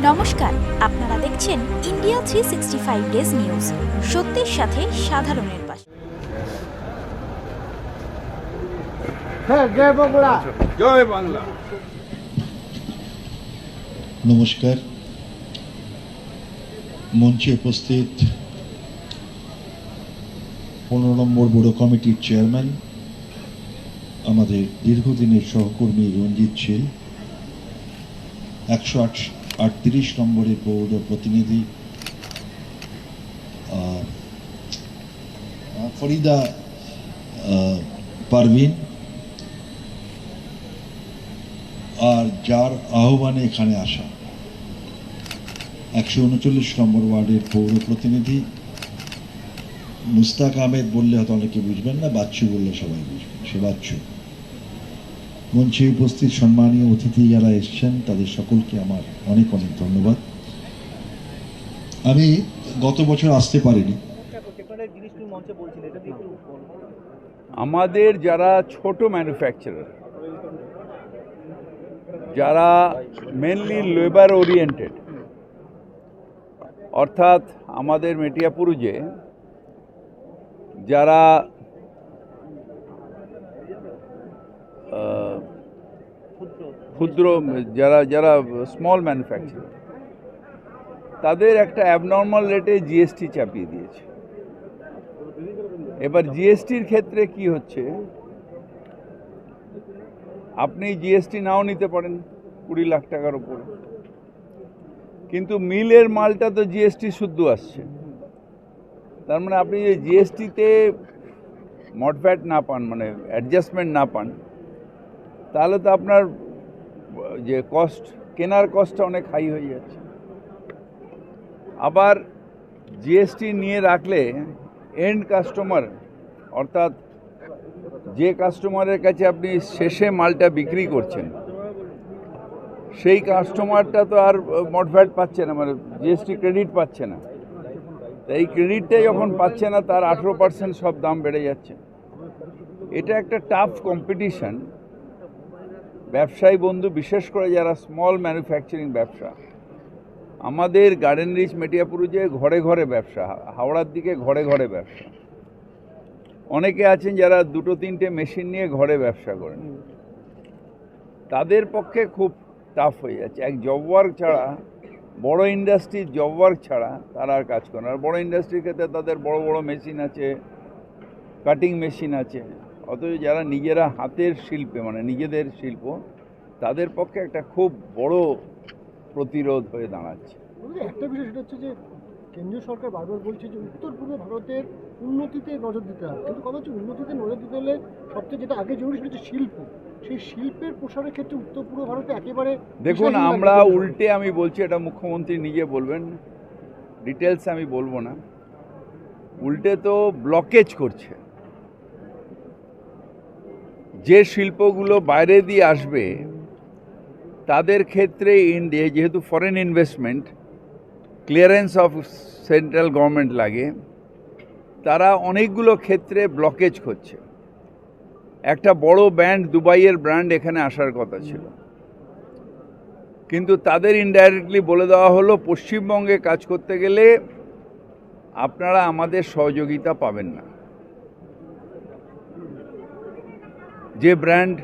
নমস্কার, আপনারা দেখছেন ইন্ডিয়া 365 ডেজ নিউজ, সত্যের সাথে সাধারণের পাশে। জয় বাংলা, জয় বাংলা। নমস্কার। মঞ্চে উপস্থিত 15 নম্বর ব্যুরো কমিটির চেয়ারম্যান, আমাদের দীর্ঘদিনের সহকর্মী রঞ্জিত শীল, 138 নম্বরের পৌর প্রতিনিধি ফরিদা পারভিন, আর যার আহ্বানে এখানে আসা 139 নম্বর ওয়ার্ডের পৌর প্রতিনিধি মুস্তাক আহমেদ, বললে হয়তো অনেকে বুঝবেন না, বাচ্চু বললে সবাই বুঝবেন, সে বাচ্চু। মঞ্চে উপস্থিত সম্মানীয় অতিথি যারা এসছেন তাদের সকলকে আমার অনেক অনেক ধন্যবাদ। আমি গত বছর আসতে পারিনি। আমাদের যারা ছোট ম্যানুফ্যাকচারার, যারা মেনলি লেবার ওরিয়েন্টেড, অর্থাৎ আমাদের মেটিয়াপুরুজে যারা ক্ষুদ্র যারা যারা স্মল ম্যানুফ্যাকচারার, তাদের একটা অ্যাবনর্মাল রেটে জিএসটি চাপিয়ে দিয়েছে। এবার জিএসটির ক্ষেত্রে কি হচ্ছে, আপনি জিএসটি নাও নিতে পারেন 20 লাখ টাকার উপরে, কিন্তু মিলের মালটা তো জিএসটি শুদ্ধ আসছে। তার মানে আপনি যে জিএসটিতে মডফ্যাট না পান, মানে অ্যাডজাস্টমেন্ট না পান, তাহলে তো আপনার যে কস্ট, কেনার কস্টটা অনেক হাই হয়ে যাচ্ছে। আবার জিএসটি নিয়ে রাখলে এন্ড কাস্টমার, অর্থাৎ যে কাস্টমারের কাছে আপনি শেষে মালটা বিক্রি করছেন, সেই কাস্টমারটা তো আর মডফ্যাট পাচ্ছে না, মানে জিএসটি ক্রেডিট পাচ্ছে না। এই ক্রেডিটটাই যখন পাচ্ছে না, তার 18% সব দাম বেড়ে যাচ্ছে। এটা একটা টাফ কম্পিটিশন। ব্যবসায়ী বন্ধু, বিশেষ করে যারা স্মল ম্যানুফ্যাকচারিং ব্যবসা, আমাদের গার্ডেন রিচ মেটিয়াপুরুজে ঘরে ঘরে ব্যবসা, হাওড়ার দিকে ঘরে ঘরে ব্যবসা। অনেকে আছেন যারা 2-3টে মেশিন নিয়ে ঘরে ব্যবসা করেন, তাদের পক্ষে খুব টাফ হয়ে যাচ্ছে। এক জব ওয়ার্ক ছাড়া, বড় ইন্ডাস্ট্রির জব ওয়ার্ক ছাড়া তারা আর কাজ করে না। আর বড় ইন্ডাস্ট্রির ক্ষেত্রে তাদের বড় বড় মেশিন আছে, কাটিং মেশিন আছে। অথচ যারা নিজেরা হাতের শিল্পে, মানে নিজেদের শিল্প, তাদের পক্ষে একটা খুব বড় প্রতিরোধ হয়ে দাঁড়াচ্ছে। একটা বিষয় সেটা হচ্ছে যে কেন্দ্রীয় সরকার বারবার বলছে যে উত্তর পূর্ব ভারতের উন্নতিতে নজর দিতে হবে, কিন্তু কথা হচ্ছে উন্নতিতে নজর দিতে হলে সবচেয়ে যেটা আগে জরুরি সেটা হচ্ছে শিল্প। সেই শিল্পের প্রসারের ক্ষেত্রে উত্তর পূর্ব ভারতে একেবারে দেখুন, আমরা উল্টে, আমি বলছি, এটা মুখ্যমন্ত্রী নিজে বলবেন, ডিটেলস আমি বলবো না, উল্টে তো ব্লকেজ করছে। যে শিল্পগুলো বাইরে দিয়ে আসবে তাদের ক্ষেত্রে ইন্ডিয়া, যেহেতু foreign investment, clearance of central government লাগে, তারা অনেকগুলো ক্ষেত্রে ব্লকেজ করছে। একটা বড় ব্র্যান্ড, দুবাইয়ের ব্র্যান্ড এখানে আসার কথা ছিল, কিন্তু তাদের ইনডাইরেক্টলি বলে দেওয়া হলো, পশ্চিমবঙ্গে কাজ করতে গেলে আপনারা আমাদের সহযোগিতা পাবেন না। যে ব্র্যান্ড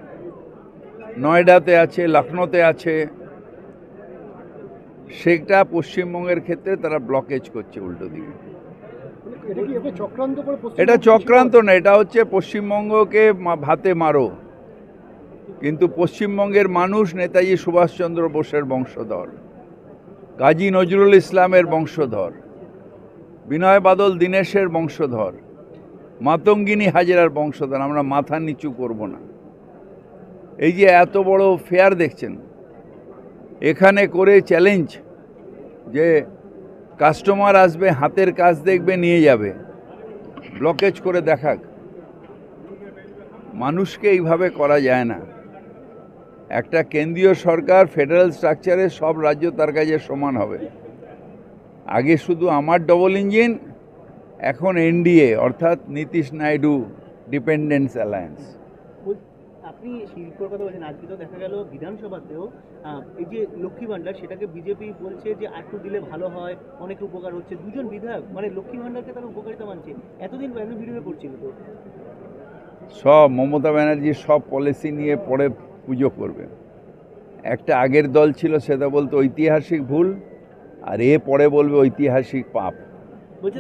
নয়ডাতে আছে, লখনৌতে আছে, সেটা পশ্চিমবঙ্গের ক্ষেত্রে তারা ব্লকেজ করছে উল্টো দিকে। এটা চক্রান্ত না, এটা হচ্ছে পশ্চিমবঙ্গকে ভাতে মারো। কিন্তু পশ্চিমবঙ্গের মানুষ নেতাজি সুভাষচন্দ্র বোসের বংশধর, কাজী নজরুল ইসলামের বংশধর, বিনয় বাদল দীনেশের বংশধর, মাতঙ্গিনী হাজরার বংশধর। আমরা মাথা নিচু করব না। এই যে এত বড় ফেয়ার দেখছেন, এখানে করে চ্যালেঞ্জ যে কাস্টমার আসবে, হাতের কাজ দেখবে, নিয়ে যাবে, ব্লকেজ করে দেখাক। মানুষকে এইভাবে করা যায় না। একটা কেন্দ্রীয় সরকার, ফেডারেল স্ট্রাকচারে সব রাজ্য তার কাছে সমান হবে। আগে শুধু আমার ডবল ইঞ্জিন, এখন এনডিএ, অর্থাৎ নীতিশ নাইডু ডিপেন্ডেন্স অ্যালায়েন্স। আপনি শিল্পর কথা বলছেন, আজকে তো দেখা গেল বিধানসভাতেও এই যে লক্ষ্মী ভাণ্ডার সেটাকে বিজেপি বলছে যে আরেকটু দিলে ভালো হয়, অনেক উপকার হচ্ছে। দুজন বিধায়ক মানে লক্ষ্মী ভাণ্ডারকে তারা উপকারিতা মানছে, এতদিন ভিডিও করছিল তো। সব মমতা ব্যানার্জির সব পলিসি নিয়ে পরে পুজো করবে। একটা আগের দল ছিল সেটা বলতো ঐতিহাসিক ভুল, আর পরে বলবে ঐতিহাসিক পাপ। বলছে